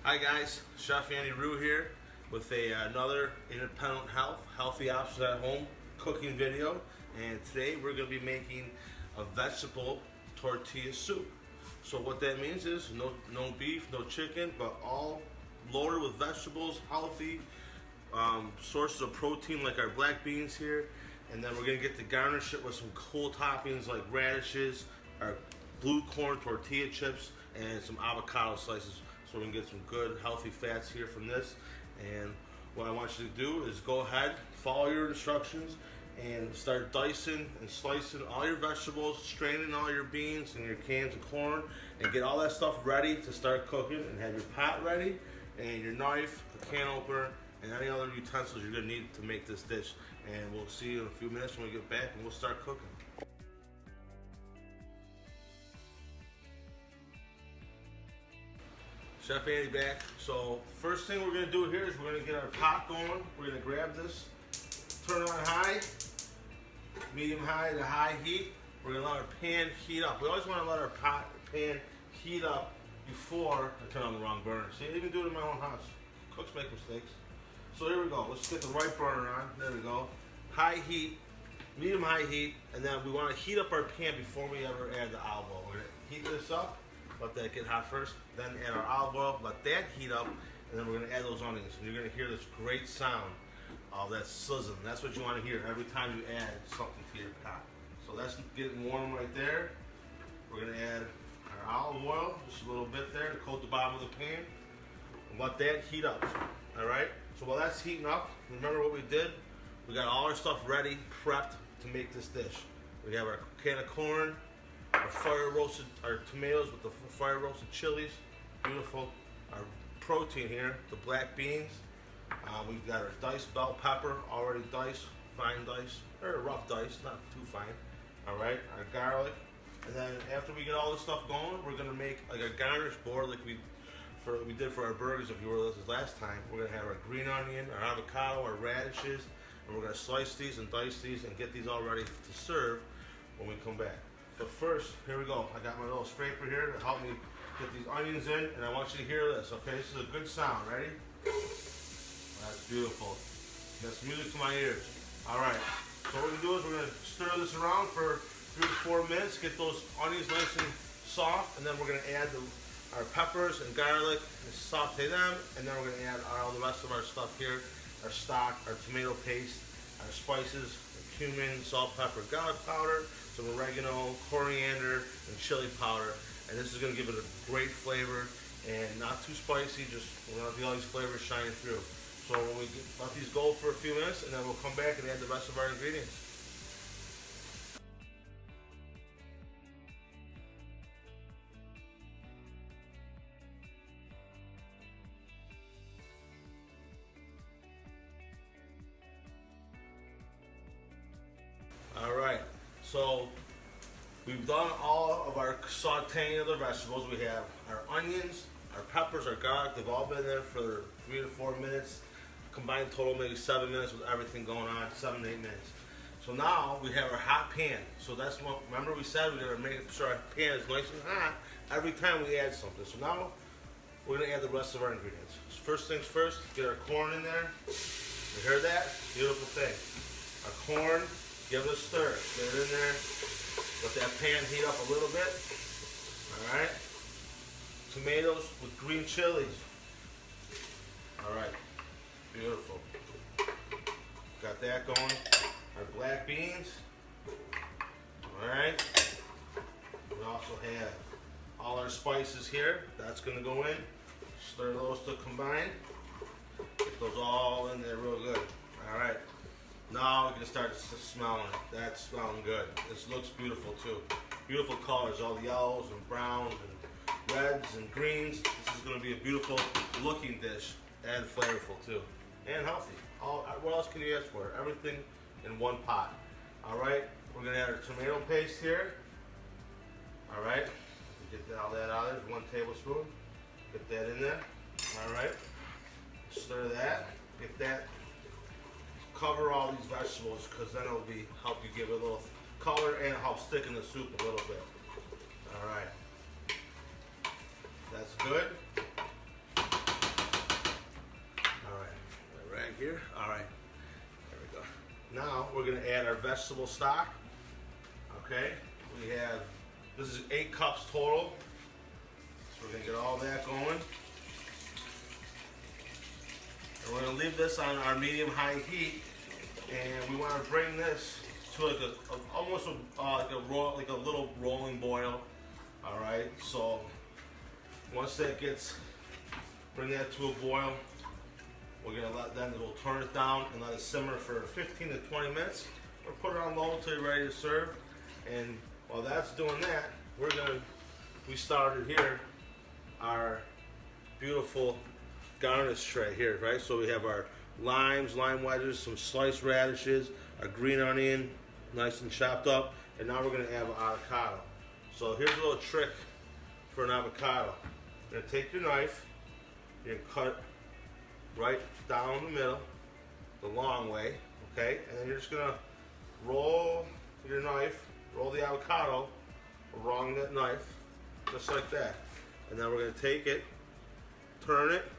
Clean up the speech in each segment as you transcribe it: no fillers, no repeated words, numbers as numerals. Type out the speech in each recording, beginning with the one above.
Hi guys, Chef Andy Rue here with another independent healthy options at home cooking video, and today we're going to be making a vegetable tortilla soup. So what that means is no beef, no chicken, but all loaded with vegetables, healthy sources of protein like our black beans here, and then we're going to get to garnish it with some cool toppings like radishes, our blue corn tortilla chips, and some avocado slices. So we can get some good healthy fats here from this. And what I want you to do is go ahead, follow your instructions, and start dicing and slicing all your vegetables, straining all your beans and your cans of corn, and get all that stuff ready to start cooking, and have your pot ready, and your knife, a can opener, and any other utensils you're gonna need to make this dish. And we'll see you in a few minutes when we get back and we'll start cooking. Chef Andy back. So first thing we're going to do here is we're going to get our pot going. We're going to grab this, turn it on high, medium high to high heat. We're going to let our pan heat up. We always want to let our pan heat up before I turn on the wrong burner. See, I even do it in my own house. Cooks make mistakes. So here we go. Let's get the right burner on. There we go. High heat, medium high heat, and then we want to heat up our pan before we ever add the olive oil. We're going to heat this up. Let that get hot first, then add our olive oil, let that heat up, and then we're going to add those onions. And you're going to hear this great sound of that sizzling. That's what you want to hear every time you add something to your pot. So that's getting warm right there. We're going to add our olive oil, just a little bit there to coat the bottom of the pan, and let that heat up. All right? So while that's heating up, remember what we did? We got all our stuff ready, prepped to make this dish. We have our can of corn, our fire roasted, our tomatoes with the fire roasted chilies, beautiful. Our protein here, the black beans. We've got our diced bell pepper, already diced, fine diced, or rough diced, not too fine. All right, our garlic, and then after we get all this stuff going, we're gonna make like a garnish board like we did for our burgers. If you were with us last time, we're gonna have our green onion, our avocado, our radishes, and we're gonna slice these and dice these and get these all ready to serve when we come back. But first, here we go. I got my little scraper here to help me get these onions in, and I want you to hear this, okay? This is a good sound. Ready? That's beautiful. That's music to my ears. All right. So what we're going to do is we're going to stir this around for 3 to 4 minutes, get those onions nice and soft, and then we're going to add our peppers and garlic and saute them, and then we're going to add all the rest of our stuff here, our stock, our tomato paste, our spices, cumin, salt, pepper, garlic powder, some oregano, coriander, and chili powder. And this is going to give it a great flavor and not too spicy, just we're going to get all these flavors shining through. So when we let these go for a few minutes, and then we'll come back and add the rest of our ingredients. Alright, so we've done all of our sauteing of the vegetables. We have our onions, our peppers, our garlic. They've all been there for 3 to 4 minutes. Combined total maybe 7 minutes with everything going on, 7 to 8 minutes. So now we have our hot pan. So that's what, remember we said we're going to make sure our pan is nice and hot every time we add something. So now we're going to add the rest of our ingredients. So first things first, get our corn in there. You heard that? Beautiful thing. Our corn. Give it a stir. Get it in there. Let that pan heat up a little bit. Alright. Tomatoes with green chilies. Alright. Beautiful. Got that going. Our black beans. Alright. We also have all our spices here. That's going to go in. Stir those to combine. Get those all in there real good. Alright. Now we can start smelling it. That's smelling good. This looks beautiful too. Beautiful colors, all the yellows and browns and reds and greens. This is going to be a beautiful looking dish and flavorful too. And healthy. What else can you ask for? Everything in one pot. Alright, we're going to add our tomato paste here. Alright, get all that out of there. 1 tablespoon. Get that in there. Alright, stir that. Get that. Cover all these vegetables because then it'll help you give it a little color and help stick in the soup a little bit. All right, that's good. here. All right, there we go. Now we're gonna add our vegetable stock. Okay, we have, this is 8 cups total. So we're gonna get all that going. And we're gonna leave this on our medium-high heat, and we wanna bring this to like almost like a little rolling boil. All right, so once that gets, bring that to a boil, we're gonna we'll turn it down and let it simmer for 15 to 20 minutes. We'll put it on low until you're ready to serve. And while that's doing that, we started here our beautiful garnish tray here, right? So we have our limes, lime wedges, some sliced radishes, our green onion, nice and chopped up, and now we're gonna add avocado. So here's a little trick for an avocado. You're gonna take your knife, you're gonna cut right down the middle, the long way, okay? And then you're just gonna roll your knife, roll the avocado along that knife, just like that. And then we're gonna take it, turn it,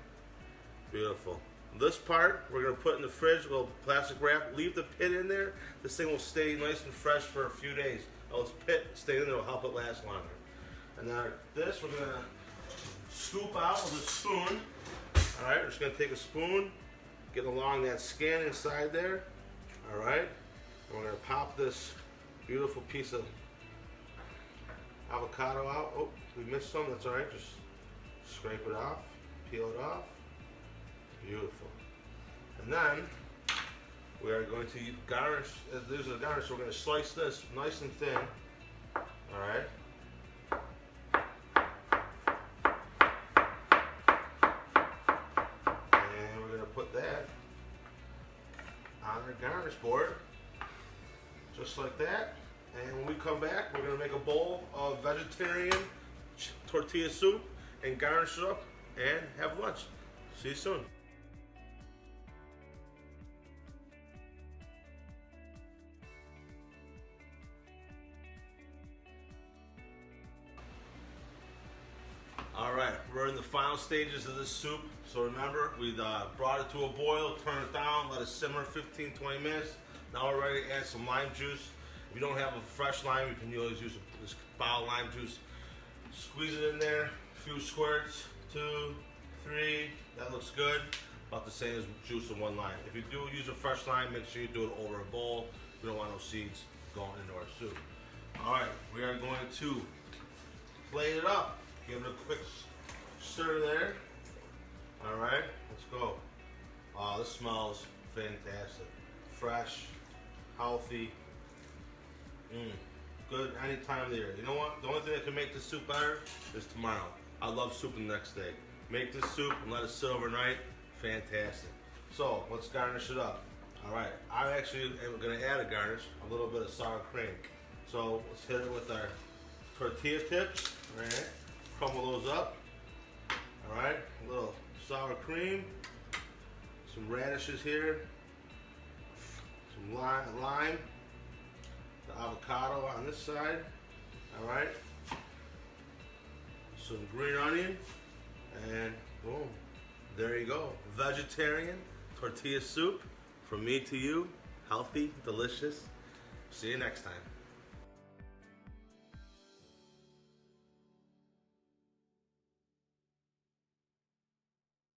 beautiful. This part, we're gonna put in the fridge, a little plastic wrap, leave the pit in there. This thing will stay nice and fresh for a few days. This pit stay in there will help it last longer. And now this, we're gonna scoop out with a spoon. All right, we're just gonna take a spoon, get along that skin inside there. All right, and we're gonna pop this beautiful piece of avocado out. Oh, we missed some, that's all right. Just scrape it off, peel it off. Beautiful. And then we are going to garnish, there's a garnish, so we're going to slice this nice and thin. All right. And we're going to put that on our garnish board, just like that. And when we come back, we're going to make a bowl of vegetarian tortilla soup and garnish it up and have lunch. See you soon. All right, we're in the final stages of this soup. So remember, we brought it to a boil, turn it down, let it simmer 15-20 minutes. Now we're ready to add some lime juice. If you don't have a fresh lime, you can always use this bottled lime juice. Squeeze it in there, a few squirts, 2, 3, that looks good. About the same as juice of 1 lime. If you do use a fresh lime, make sure you do it over a bowl. We don't want no seeds going into our soup. All right, we are going to plate it up. Give it a quick stir there. All right, let's go. Oh, this smells fantastic. Fresh, healthy. Good any time of the year. You know what? The only thing that can make this soup better is tomorrow. I love soup the next day. Make this soup and let it sit overnight. Fantastic. So let's garnish it up. All right, I actually am going to add a garnish, a little bit of sour cream. So let's hit it with our tortilla tips. All right. Crumble those up. All right, a little sour cream, some radishes here, some lime, the avocado on this side. All right, some green onion, and boom, there you go. Vegetarian tortilla soup from me to you. Healthy, delicious. See you next time.